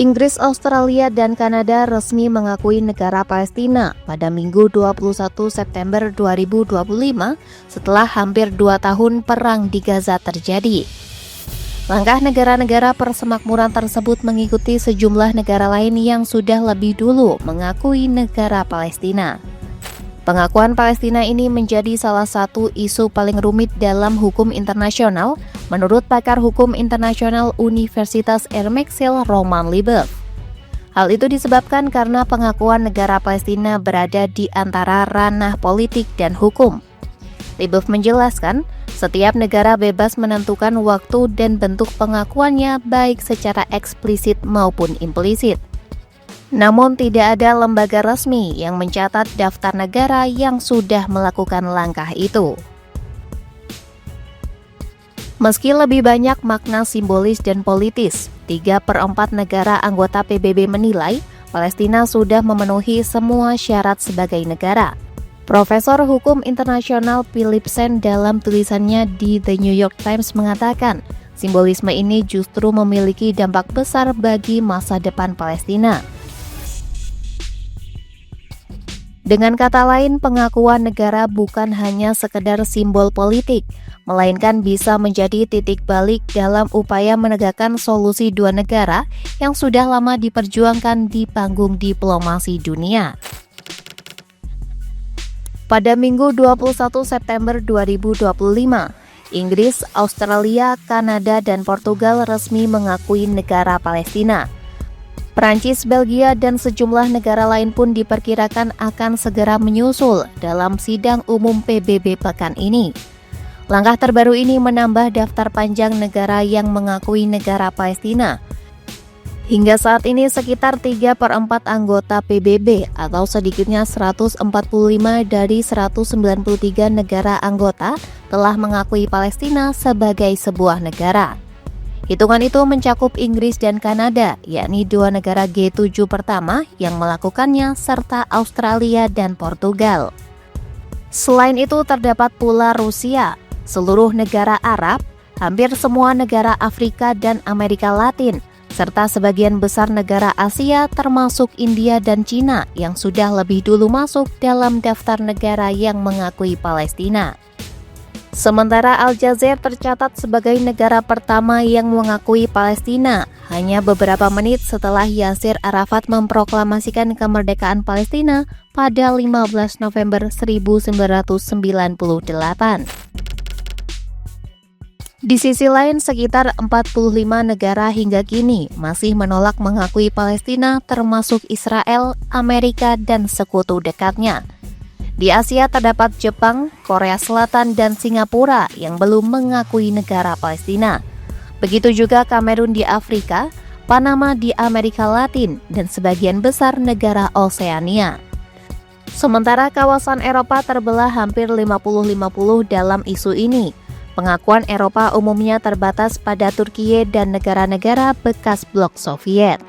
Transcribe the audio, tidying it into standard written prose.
Inggris, Australia, dan Kanada resmi mengakui negara Palestina pada Minggu 21 September 2025 setelah hampir 2 tahun perang di Gaza terjadi. Langkah negara-negara persemakmuran tersebut mengikuti sejumlah negara lain yang sudah lebih dulu mengakui negara Palestina. Pengakuan Palestina ini menjadi salah satu isu paling rumit dalam hukum internasional menurut pakar hukum internasional Universitas Ermexil Roman Liebev. Hal itu disebabkan karena pengakuan negara Palestina berada di antara ranah politik dan hukum. Liebev menjelaskan, setiap negara bebas menentukan waktu dan bentuk pengakuannya baik secara eksplisit maupun implisit. Namun tidak ada lembaga resmi yang mencatat daftar negara yang sudah melakukan langkah itu. Meski lebih banyak makna simbolis dan politis, 3/4 negara anggota PBB menilai Palestina sudah memenuhi semua syarat sebagai negara. Profesor Hukum Internasional Philipsen dalam tulisannya di The New York Times mengatakan, simbolisme ini justru memiliki dampak besar bagi masa depan Palestina. Dengan kata lain, pengakuan negara bukan hanya sekedar simbol politik, melainkan bisa menjadi titik balik dalam upaya menegakkan solusi dua negara yang sudah lama diperjuangkan di panggung diplomasi dunia. Pada Minggu 21 September 2025, Inggris, Australia, Kanada, dan Portugal resmi mengakui negara Palestina. Prancis, Belgia, dan sejumlah negara lain pun diperkirakan akan segera menyusul dalam sidang umum PBB pekan ini. Langkah terbaru ini menambah daftar panjang negara yang mengakui negara Palestina. Hingga saat ini sekitar 3/4 anggota PBB atau sedikitnya 145 dari 193 negara anggota telah mengakui Palestina sebagai sebuah negara. Hitungan itu mencakup Inggris dan Kanada, yakni dua negara G7 pertama yang melakukannya, serta Australia dan Portugal. Selain itu terdapat pula Rusia, seluruh negara Arab, hampir semua negara Afrika dan Amerika Latin, serta sebagian besar negara Asia termasuk India dan Cina yang sudah lebih dulu masuk dalam daftar negara yang mengakui Palestina. Sementara Aljazair tercatat sebagai negara pertama yang mengakui Palestina hanya beberapa menit setelah Yasir Arafat memproklamasikan kemerdekaan Palestina pada 15 November 1998. Di sisi lain, sekitar 45 negara hingga kini masih menolak mengakui Palestina termasuk Israel, Amerika, dan sekutu dekatnya. Di Asia terdapat Jepang, Korea Selatan, dan Singapura yang belum mengakui negara Palestina. Begitu juga Kamerun di Afrika, Panama di Amerika Latin, dan sebagian besar negara Oseania. Sementara kawasan Eropa terbelah hampir 50-50 dalam isu ini. Pengakuan Eropa umumnya terbatas pada Turki dan negara-negara bekas blok Soviet.